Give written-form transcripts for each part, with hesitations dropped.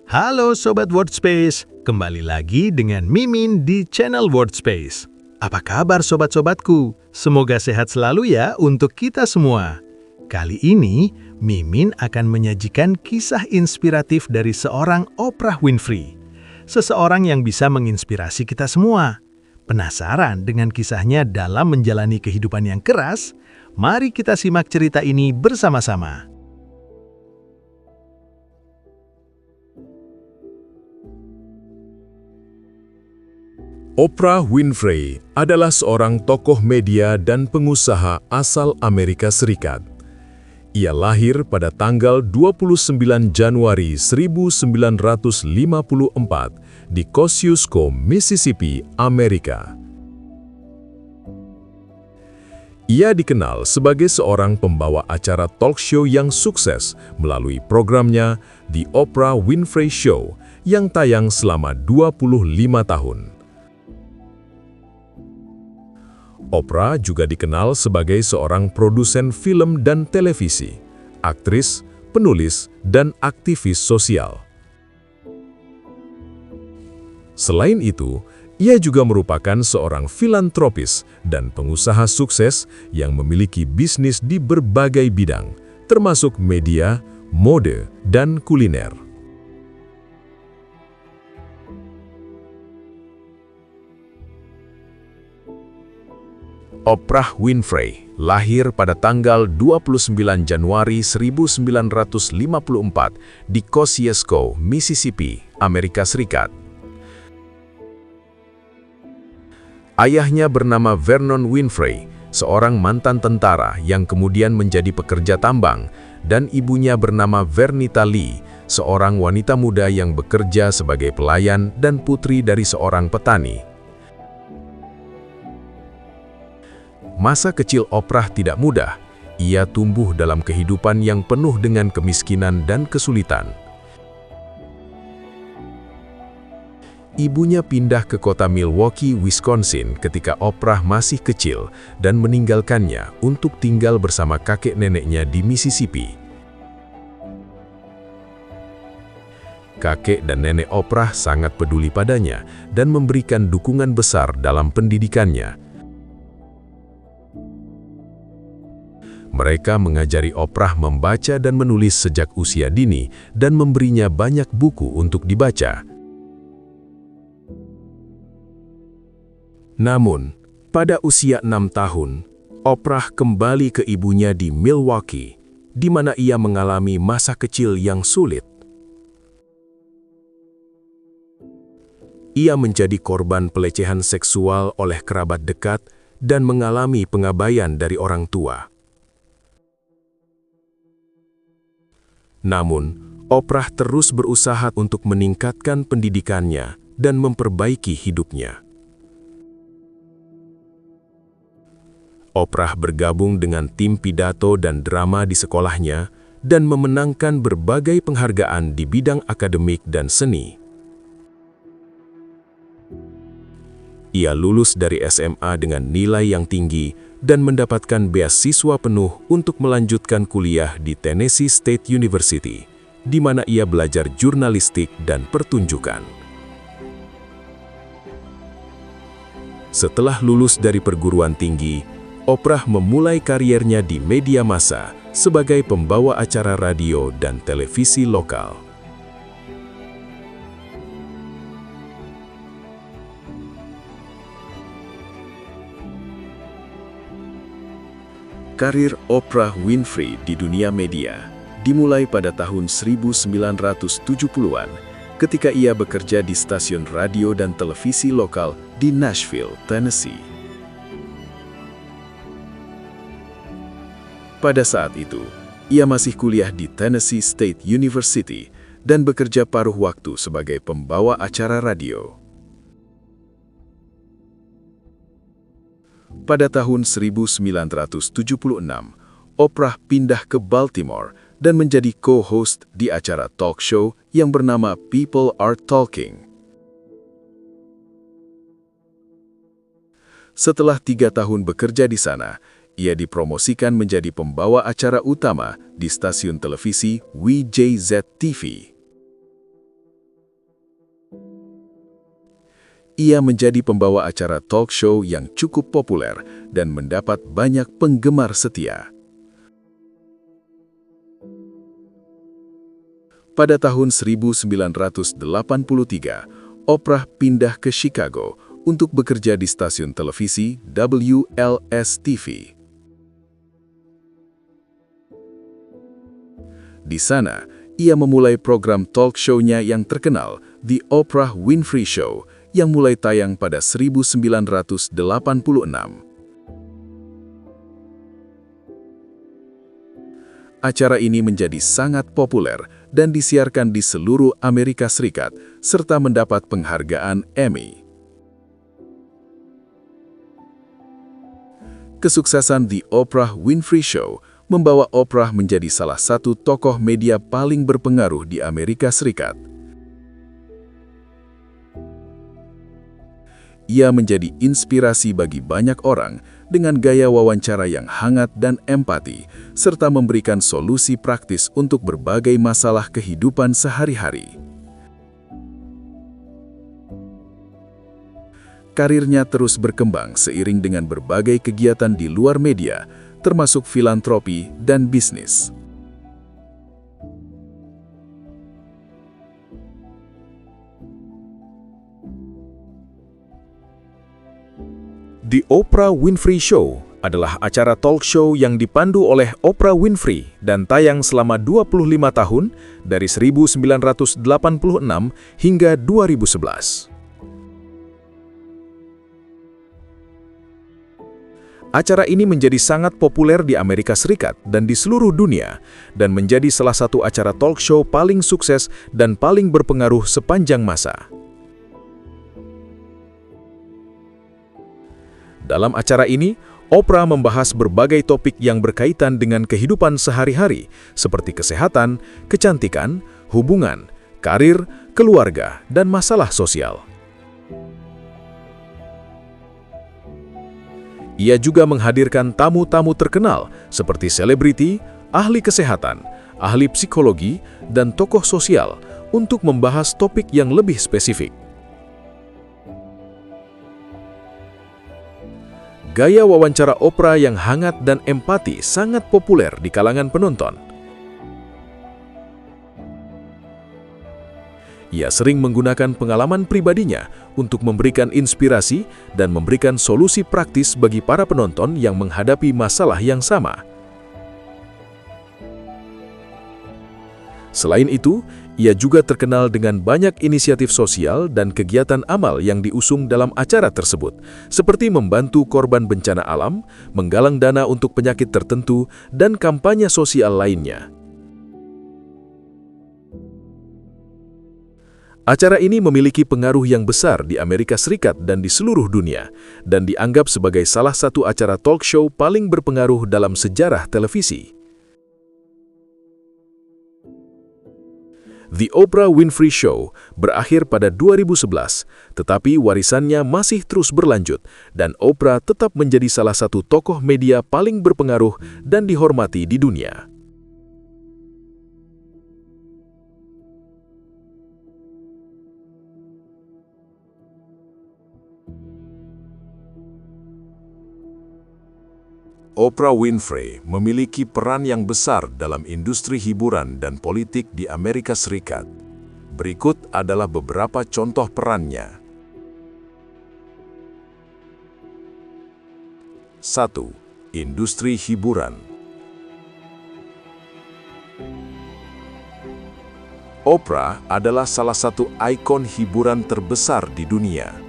Halo Sobat Wordspace, kembali lagi dengan Mimin di channel Wordspace. Apa kabar sobat-sobatku? Semoga sehat selalu ya untuk kita semua. Kali ini, Mimin akan menyajikan kisah inspiratif dari seorang Oprah Winfrey. Seseorang yang bisa menginspirasi kita semua. Penasaran dengan kisahnya dalam menjalani kehidupan yang keras? Mari kita simak cerita ini bersama-sama. Oprah Winfrey adalah seorang tokoh media dan pengusaha asal Amerika Serikat. Ia lahir pada tanggal 29 Januari 1954 di Kosciuszko, Mississippi, Amerika. Ia dikenal sebagai seorang pembawa acara talk show yang sukses melalui programnya The Oprah Winfrey Show yang tayang selama 25 tahun. Oprah juga dikenal sebagai seorang produsen film dan televisi, aktris, penulis, dan aktivis sosial. Selain itu, ia juga merupakan seorang filantropis dan pengusaha sukses yang memiliki bisnis di berbagai bidang, termasuk media, mode, dan kuliner. Oprah Winfrey lahir pada tanggal 29 Januari 1954 di Kosciuszko, Mississippi, Amerika Serikat. Ayahnya bernama Vernon Winfrey, seorang mantan tentara yang kemudian menjadi pekerja tambang, dan ibunya bernama Vernita Lee, seorang wanita muda yang bekerja sebagai pelayan dan putri dari seorang petani. Masa kecil Oprah tidak mudah. Ia tumbuh dalam kehidupan yang penuh dengan kemiskinan dan kesulitan. Ibunya pindah ke kota Milwaukee, Wisconsin ketika Oprah masih kecil dan meninggalkannya untuk tinggal bersama kakek neneknya di Mississippi. Kakek dan nenek Oprah sangat peduli padanya dan memberikan dukungan besar dalam pendidikannya. Mereka mengajari Oprah membaca dan menulis sejak usia dini dan memberinya banyak buku untuk dibaca. Namun, pada usia 6 tahun, Oprah kembali ke ibunya di Milwaukee, di mana ia mengalami masa kecil yang sulit. Ia menjadi korban pelecehan seksual oleh kerabat dekat dan mengalami pengabaian dari orang tua. Namun, Oprah terus berusaha untuk meningkatkan pendidikannya dan memperbaiki hidupnya. Oprah bergabung dengan tim pidato dan drama di sekolahnya dan memenangkan berbagai penghargaan di bidang akademik dan seni. Ia lulus dari SMA dengan nilai yang tinggi dan mendapatkan beasiswa penuh untuk melanjutkan kuliah di Tennessee State University, di mana ia belajar jurnalistik dan pertunjukan. Setelah lulus dari perguruan tinggi, Oprah memulai kariernya di media massa sebagai pembawa acara radio dan televisi lokal. Karir Oprah Winfrey di dunia media dimulai pada tahun 1970-an ketika ia bekerja di stasiun radio dan televisi lokal di Nashville, Tennessee. Pada saat itu, ia masih kuliah di Tennessee State University dan bekerja paruh waktu sebagai pembawa acara radio. Pada tahun 1976, Oprah pindah ke Baltimore dan menjadi co-host di acara talk show yang bernama People Are Talking. Setelah 3 tahun bekerja di sana, ia dipromosikan menjadi pembawa acara utama di stasiun televisi WJZ-TV. Ia menjadi pembawa acara talk show yang cukup populer dan mendapat banyak penggemar setia. Pada tahun 1983, Oprah pindah ke Chicago untuk bekerja di stasiun televisi WLS-TV. Di sana, ia memulai program talk show-nya yang terkenal, The Oprah Winfrey Show, yang mulai tayang pada 1986. Acara ini menjadi sangat populer dan disiarkan di seluruh Amerika Serikat, serta mendapat penghargaan Emmy. Kesuksesan The Oprah Winfrey Show membawa Oprah menjadi salah satu tokoh media paling berpengaruh di Amerika Serikat. Ia menjadi inspirasi bagi banyak orang dengan gaya wawancara yang hangat dan empati, serta memberikan solusi praktis untuk berbagai masalah kehidupan sehari-hari. Karirnya terus berkembang seiring dengan berbagai kegiatan di luar media, termasuk filantropi dan bisnis. The Oprah Winfrey Show adalah acara talk show yang dipandu oleh Oprah Winfrey dan tayang selama 25 tahun dari 1986 hingga 2011. Acara ini menjadi sangat populer di Amerika Serikat dan di seluruh dunia dan menjadi salah satu acara talk show paling sukses dan paling berpengaruh sepanjang masa. Dalam acara ini, Oprah membahas berbagai topik yang berkaitan dengan kehidupan sehari-hari, seperti kesehatan, kecantikan, hubungan, karir, keluarga, dan masalah sosial. Ia juga menghadirkan tamu-tamu terkenal seperti selebriti, ahli kesehatan, ahli psikologi, dan tokoh sosial untuk membahas topik yang lebih spesifik. Gaya wawancara Oprah yang hangat dan empati sangat populer di kalangan penonton. Ia sering menggunakan pengalaman pribadinya untuk memberikan inspirasi dan memberikan solusi praktis bagi para penonton yang menghadapi masalah yang sama. Selain itu, ia juga terkenal dengan banyak inisiatif sosial dan kegiatan amal yang diusung dalam acara tersebut, seperti membantu korban bencana alam, menggalang dana untuk penyakit tertentu, dan kampanye sosial lainnya. Acara ini memiliki pengaruh yang besar di Amerika Serikat dan di seluruh dunia, dan dianggap sebagai salah satu acara talk show paling berpengaruh dalam sejarah televisi. The Oprah Winfrey Show berakhir pada 2011, tetapi warisannya masih terus berlanjut dan Oprah tetap menjadi salah satu tokoh media paling berpengaruh dan dihormati di dunia. Oprah Winfrey memiliki peran yang besar dalam industri hiburan dan politik di Amerika Serikat. Berikut adalah beberapa contoh perannya. 1. Industri hiburan. Oprah adalah salah satu ikon hiburan terbesar di dunia.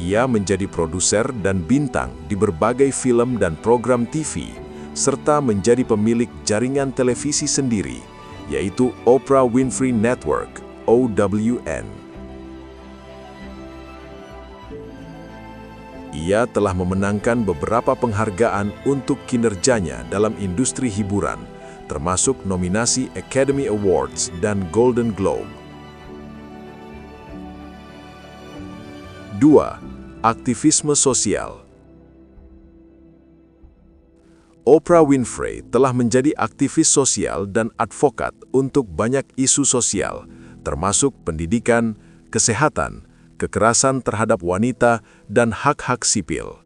Ia menjadi produser dan bintang di berbagai film dan program TV, serta menjadi pemilik jaringan televisi sendiri, yaitu Oprah Winfrey Network, OWN. Ia telah memenangkan beberapa penghargaan untuk kinerjanya dalam industri hiburan, termasuk nominasi Academy Awards dan Golden Globe. 2. Aktivisme sosial. Oprah Winfrey telah menjadi aktivis sosial dan advokat untuk banyak isu sosial, termasuk pendidikan, kesehatan, kekerasan terhadap wanita, dan hak-hak sipil.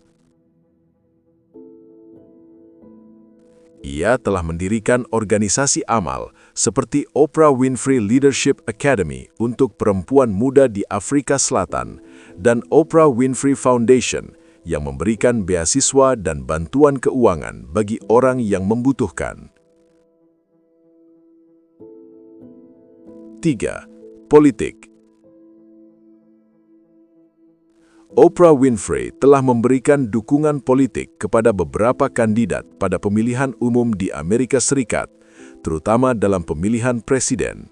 Ia telah mendirikan organisasi amal seperti Oprah Winfrey Leadership Academy untuk perempuan muda di Afrika Selatan dan Oprah Winfrey Foundation yang memberikan beasiswa dan bantuan keuangan bagi orang yang membutuhkan. 3. Politik. Oprah Winfrey telah memberikan dukungan politik kepada beberapa kandidat pada pemilihan umum di Amerika Serikat, terutama dalam pemilihan presiden.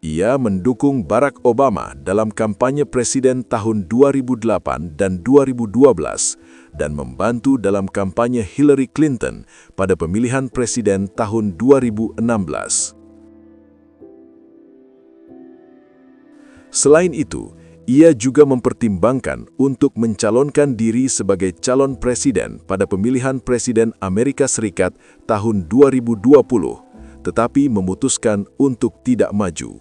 Ia mendukung Barack Obama dalam kampanye presiden tahun 2008 dan 2012 dan membantu dalam kampanye Hillary Clinton pada pemilihan presiden tahun 2016. Selain itu, ia juga mempertimbangkan untuk mencalonkan diri sebagai calon presiden pada pemilihan presiden Amerika Serikat tahun 2020, tetapi memutuskan untuk tidak maju.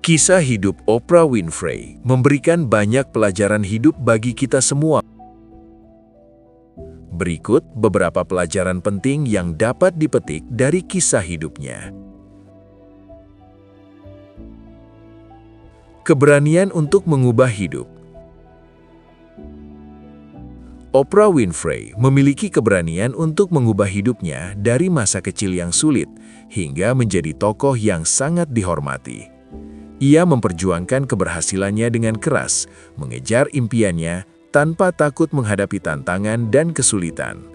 Kisah hidup Oprah Winfrey memberikan banyak pelajaran hidup bagi kita semua. Berikut beberapa pelajaran penting yang dapat dipetik dari kisah hidupnya. Keberanian untuk mengubah hidup. Oprah Winfrey memiliki keberanian untuk mengubah hidupnya dari masa kecil yang sulit hingga menjadi tokoh yang sangat dihormati. Ia memperjuangkan keberhasilannya dengan keras, mengejar impiannya tanpa takut menghadapi tantangan dan kesulitan.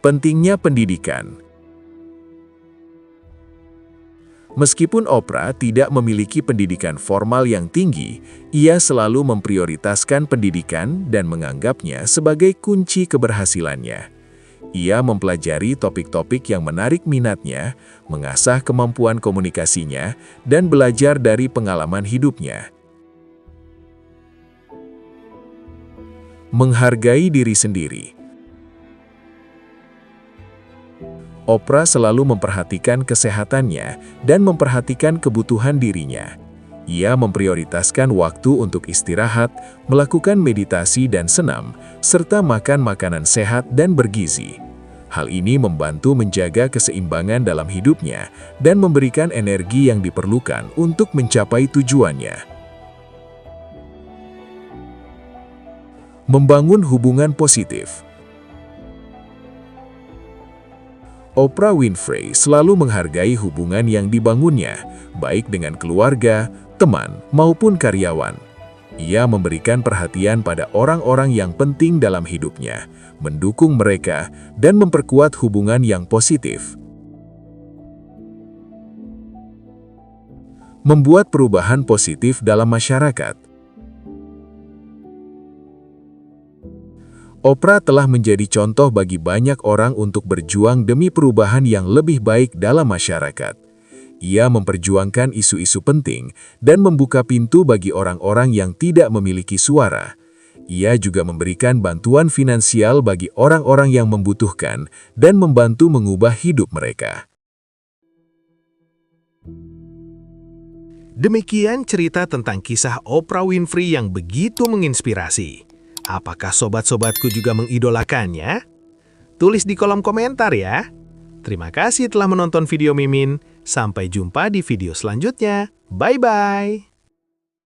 Pentingnya pendidikan. Meskipun Oprah tidak memiliki pendidikan formal yang tinggi, ia selalu memprioritaskan pendidikan dan menganggapnya sebagai kunci keberhasilannya. Ia mempelajari topik-topik yang menarik minatnya, mengasah kemampuan komunikasinya, dan belajar dari pengalaman hidupnya. Menghargai diri sendiri. Oprah selalu memperhatikan kesehatannya dan memperhatikan kebutuhan dirinya. Ia memprioritaskan waktu untuk istirahat, melakukan meditasi dan senam, serta makan makanan sehat dan bergizi. Hal ini membantu menjaga keseimbangan dalam hidupnya dan memberikan energi yang diperlukan untuk mencapai tujuannya. Membangun hubungan positif. Oprah Winfrey selalu menghargai hubungan yang dibangunnya, baik dengan keluarga, teman, maupun karyawan. Ia memberikan perhatian pada orang-orang yang penting dalam hidupnya, mendukung mereka, dan memperkuat hubungan yang positif. Membuat perubahan positif dalam masyarakat. Oprah telah menjadi contoh bagi banyak orang untuk berjuang demi perubahan yang lebih baik dalam masyarakat. Ia memperjuangkan isu-isu penting dan membuka pintu bagi orang-orang yang tidak memiliki suara. Ia juga memberikan bantuan finansial bagi orang-orang yang membutuhkan dan membantu mengubah hidup mereka. Demikian cerita tentang kisah Oprah Winfrey yang begitu menginspirasi. Apakah sobat-sobatku juga mengidolakannya? Tulis di kolom komentar ya. Terima kasih telah menonton video Mimin. Sampai jumpa di video selanjutnya. Bye-bye.